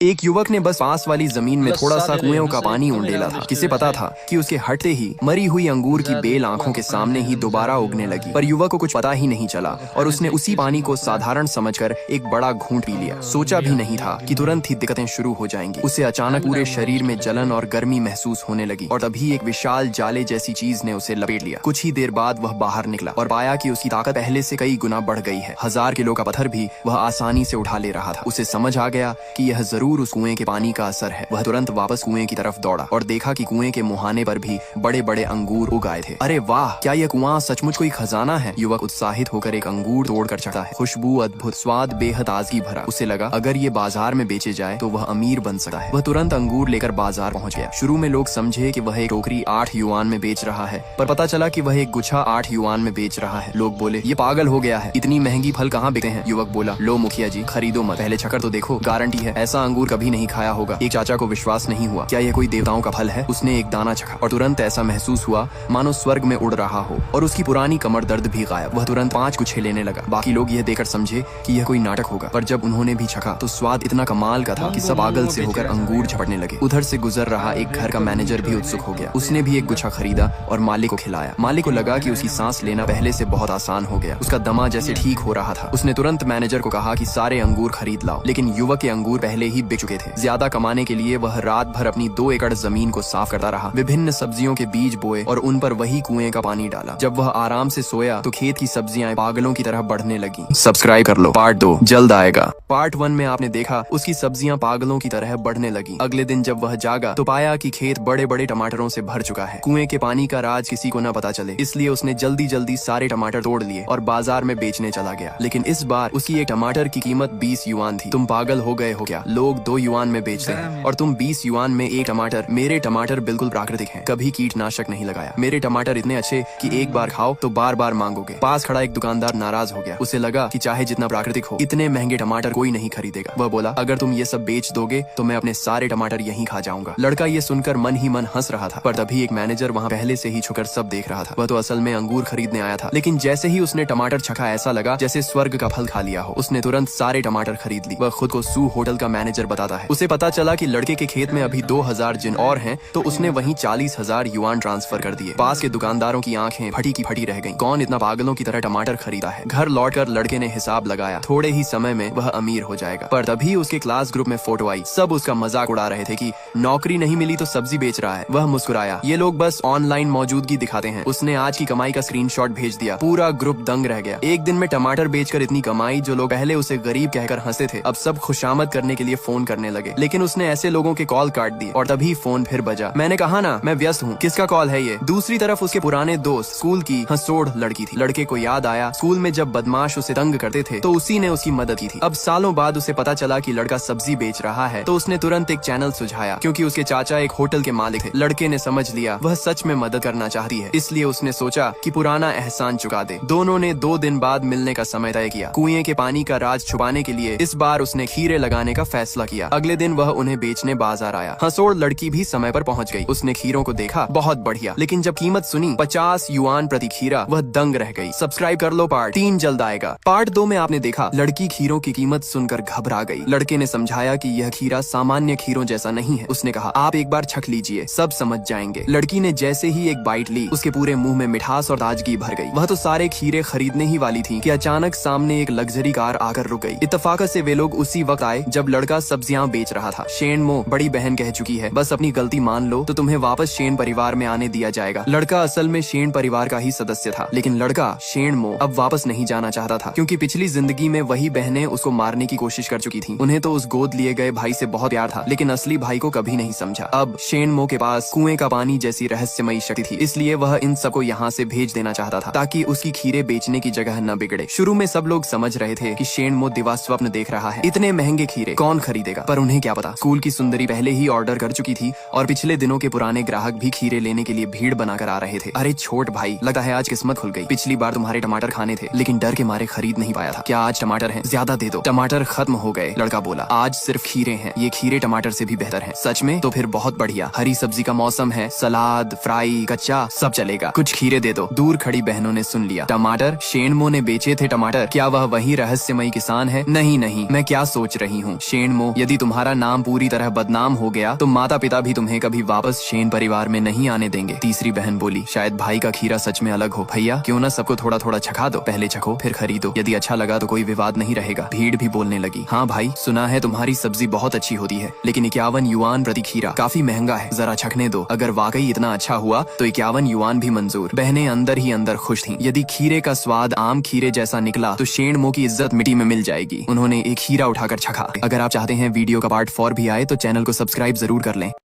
एक युवक ने बस पास वाली जमीन में थोड़ा सा कुएं का पानी उंडेला था। किसे पता था कि उसके हटते ही मरी हुई अंगूर की बेल आंखों के सामने ही दोबारा उगने लगी। पर युवक को कुछ पता ही नहीं चला और उसने उसी पानी को साधारण समझकर एक बड़ा घूंट पी लिया। सोचा भी नहीं था कि तुरंत ही दिक्कतें शुरू हो जाएंगी। उसे अचानक पूरे शरीर में जलन और गर्मी महसूस होने लगी और तभी एक विशाल जाले जैसी चीज ने उसे लपेट लिया। कुछ ही देर बाद वह बाहर निकला और पाया कि उसकी ताकत पहले से कई गुना बढ़ गई है। 1000 किलो का पत्थर भी वह आसानी से उठा ले रहा था। उसे समझ आ गया कि यह जरूर उस कुएं के पानी का असर है। वह तुरंत वापस कुएं की तरफ दौड़ा और देखा कि कुएं के मुहाने पर भी बड़े बड़े अंगूर उग आए थे। अरे वाह, क्या यह कुआं सचमुच कोई खजाना है। युवक उत्साहित होकर एक अंगूर तोड़कर चढ़ा है। खुशबू अद्भुत, स्वाद बेहद ताजगी भरा। उसे लगा अगर ये बाजार में बेचे जाए तो वह अमीर बन सकता है। वह तुरंत अंगूर लेकर बाजार पहुंच गया। शुरू में लोग समझे कि वह एक टोकरी 8 युआन में बेच रहा है, पर पता चला कि वह एक गुच्छा 8 युआन में बेच रहा है। लोग बोले ये पागल हो गया है, इतनी महंगी फल कहाँ बिकते हैं। युवक बोला लो मुखिया जी, खरीदो मत, पहले चखकर तो देखो, गारंटी है ऐसा अंगूर कभी नहीं खाया होगा। एक चाचा को विश्वास नहीं हुआ, क्या यह कोई देवताओं का फल है। उसने एक दाना चखा और तुरंत ऐसा महसूस हुआ मानो स्वर्ग में उड़ रहा हो और उसकी पुरानी कमर दर्द भी गायब। वह तुरंत 5 गुच्छे लेने लगा। बाकी लोग यह देखकर समझे कि यह कोई नाटक होगा, पर जब उन्होंने भी चखा तो स्वाद इतना कमाल का था कि सब पागल से होकर अंगूर झपटने लगे। उधर से गुजर रहा एक घर का मैनेजर भी उत्सुक हो गया। उसने भी एक गुच्छा खरीदा और मालिक को खिलाया। मालिक को लगा कि उसकी सांस लेना पहले से बहुत आसान हो गया। उसका दमा जैसे ठीक हो रहा था। उसने तुरंत मैनेजर को कहा कि सारे अंगूर खरीद लाओ, लेकिन युवक के अंगूर पहले ही बिक चुके थे। ज्यादा कमाने के लिए वह रात भर अपनी 2 एकड़ जमीन को साफ करता रहा। विभिन्न सब्जियों के बीज बोए और उन पर वही कुएं का पानी डाला। जब वह आराम से सोया तो खेत की सब्जियां पागलों की तरह बढ़ने लगी। सब्सक्राइब कर लो, पार्ट 2 जल्द आएगा। पार्ट 1 में आपने देखा उसकी सब्जियां पागलों की तरह बढ़ने लगी। अगले दिन जब वह जागा तो पाया कि खेत बड़े बड़े टमाटरों से भर चुका है। कुएं के पानी का राज किसी को न पता चले, इसलिए उसने जल्दी जल्दी सारे टमाटर तोड़ लिए और बाजार में बेचने चला गया। लेकिन इस बार उसकी एक टमाटर की कीमत 20 युआन थी। तुम पागल हो गए हो क्या? लोग 2 युआन में बेचते हैं और तुम 20 युआन में एक टमाटर। मेरे टमाटर बिल्कुल प्राकृतिक हैं, कभी कीटनाशक नहीं लगाया। मेरे टमाटर इतने अच्छे कि एक बार खाओ तो बार बार मांगोगे। पास खड़ा एक दुकानदार नाराज हो गया। उसे लगा कि चाहे जितना प्राकृतिक हो, इतने महंगे टमाटर कोई नहीं खरीदेगा। वह बोला अगर तुम ये सब बेच दोगे तो मैं अपने सारे टमाटर यहीं खा जाऊंगा। लड़का ये सुनकर मन ही मन हंस रहा था, पर तभी एक मैनेजर वहाँ पहले से ही छुकर सब देख रहा था। वह तो असल में अंगूर खरीदने आया था, लेकिन जैसे ही उसने टमाटर चखा ऐसा लगा जैसे स्वर्ग का फल खा लिया हो। उसने तुरंत सारे टमाटर खरीद ली। वह खुद को सू होटल का मैनेजर बताता है। उसे पता चला कि लड़के के खेत में अभी 2000 जिन और हैं, तो उसने वहीं 40,000 युआन ट्रांसफर कर दिए। पास के दुकानदारों की आंखें फटी की फटी रह गईं। कौन इतना पागलों की तरह टमाटर खरीदा है। घर लौटकर लड़के ने हिसाब लगाया, थोड़े ही समय में वह अमीर हो जाएगा। पर तभी उसके क्लास ग्रुप में फोटो आई। सब उसका मजाक उड़ा रहे थे कि नौकरी नहीं मिली तो सब्जी बेच रहा है। वह मुस्कुराया, ये लोग बस ऑनलाइन मौजूदगी दिखाते हैं। उसने आज की कमाई का स्क्रीनशॉट भेज दिया। पूरा ग्रुप दंग रह गया। एक दिन में टमाटर बेचकर इतनी कमाई। जो लोग पहले उसे गरीब कहकर हंसते थे, अब सब खुशामद करने के लिए फोन करने लगे। लेकिन उसने ऐसे लोगों के कॉल काट दिए और तभी फोन फिर बजा। मैंने कहा ना मैं व्यस्त हूँ, किसका कॉल है ये। दूसरी तरफ उसके पुराने दोस्त, स्कूल की हंसोड़ लड़की थी। लड़के को याद आया स्कूल में जब बदमाश उसे तंग करते थे तो उसी ने उसकी मदद की थी। अब सालों बाद उसे पता चला कि लड़का सब्जी बेच रहा है, तो उसने तुरंत एक चैनल सुझाया, क्योंकि उसके चाचा एक होटल के मालिक थे। लड़के ने समझ लिया वह सच में मदद करना चाहती है, इसलिए उसने सोचा कि पुराना एहसान चुका दे। दोनों ने 2 दिन बाद मिलने का समय तय किया। कुएं के पानी का राज छुपाने के लिए इस बार उसने खीरे लगाने का फैसला किया। अगले दिन वह उन्हें बेचने बाजार आया। हंसोड़ लड़की भी समय पर पहुंच गई। उसने खीरों को देखा, बहुत बढ़िया, लेकिन जब कीमत सुनी 50 युआन प्रति खीरा, वह दंग रह गई। सब्सक्राइब कर लो, पार्ट 3 जल्द आएगा। पार्ट 2 में आपने देखा लड़की खीरों की कीमत सुनकर घबरा गई। लड़के ने समझाया कि यह खीरा सामान्य खीरों जैसा नहीं है। उसने कहा आप एक बार छक लीजिए, सब समझ जाएंगे। लड़की ने जैसे ही एक बाइट ली, उसके पूरे मुंह में मिठास और ताजगी भर गई। वह तो सारे खीरे खरीदने ही वाली थी कि अचानक सामने एक लग्जरी कार आकर रुक गई। इत्तेफाक से वे लोग उसी वक्त आए जब लड़का सब्जियां बेच रहा था। शेनमो बड़ी बहन कह चुकी है, बस अपनी गलती मान लो तो तुम्हें वापस शेन परिवार में आने दिया जाएगा। लड़का असल में शेन परिवार का ही सदस्य था, लेकिन लड़का शेनमो अब वापस नहीं जाना चाहता था, क्योंकि पिछली जिंदगी में वही बहनें उसको मारने की कोशिश कर चुकी थी। उन्हें तो उस गोद लिए गए भाई से बहुत प्यार था, लेकिन असली भाई को कभी नहीं समझा। अब शेनमो के पास कुएं का पानी जैसी रहस्यमयी शक्ति थी, इसलिए वह इन सबको यहाँ से भेज देना चाहता था, ताकि उसकी खीरे बेचने की जगह न बिगड़े। शुरू में सब लोग समझ रहे थे कि शेनमो दिवा स्वप्न देख रहा है। इतने महंगे खीरे कौन खरीदेगा, पर उन्हें क्या पता स्कूल की सुंदरी पहले ही ऑर्डर कर चुकी थी और पिछले दिनों के पुराने ग्राहक भी खीरे लेने के लिए भीड़ बनाकर आ रहे थे। अरे छोट भाई, लगता है आज किस्मत खुल गई। पिछली बार तुम्हारे टमाटर खाने थे, लेकिन डर के मारे खरीद नहीं पाया था। क्या आज टमाटर हैं? ज्यादा दे दो। टमाटर खत्म हो गए। लड़का बोला आज सिर्फ खीरे हैं। ये खीरे टमाटर से भी बेहतर हैं। सच में? तो फिर बहुत बढ़िया। हरी सब्जी का मौसम है, सलाद, फ्राई, कच्चा सब चलेगा। कुछ खीरे दे दो। दूर खड़ी बहनों ने सुन लिया। टमाटर? शेनमो ने बेचे थे टमाटर? क्या वह वही रहस्यमयी किसान है? नहीं नहीं, मैं क्या सोच रही हूँ। शेनमो बहनों, यदि तुम्हारा नाम पूरी तरह बदनाम हो गया तो माता पिता भी तुम्हें कभी वापस शेन परिवार में नहीं आने देंगे। तीसरी बहन बोली, शायद भाई का खीरा सच में अलग हो। भैया क्यों ना सबको थोड़ा थोड़ा चखा दो, पहले चखो फिर खरीदो, यदि अच्छा लगा तो कोई विवाद नहीं रहेगा। भीड़ भी बोलने लगी, हाँ भाई सुना है तुम्हारी सब्जी बहुत अच्छी होती है, लेकिन 51 युआन प्रति खीरा काफी महंगा है, जरा चखने दो, अगर वाकई इतना अच्छा हुआ तो 51 युआन भी मंजूर। बहनें अंदर ही अंदर खुश थीं। यदि खीरे का स्वाद आम खीरे जैसा निकला तो शेणमो की इज्जत मिट्टी में मिल जाएगी। उन्होंने एक खीरा उठाकर चखा। अगर आप चाहते हैं वीडियो का पार्ट 4 भी आए तो चैनल को सब्सक्राइब जरूर कर लें।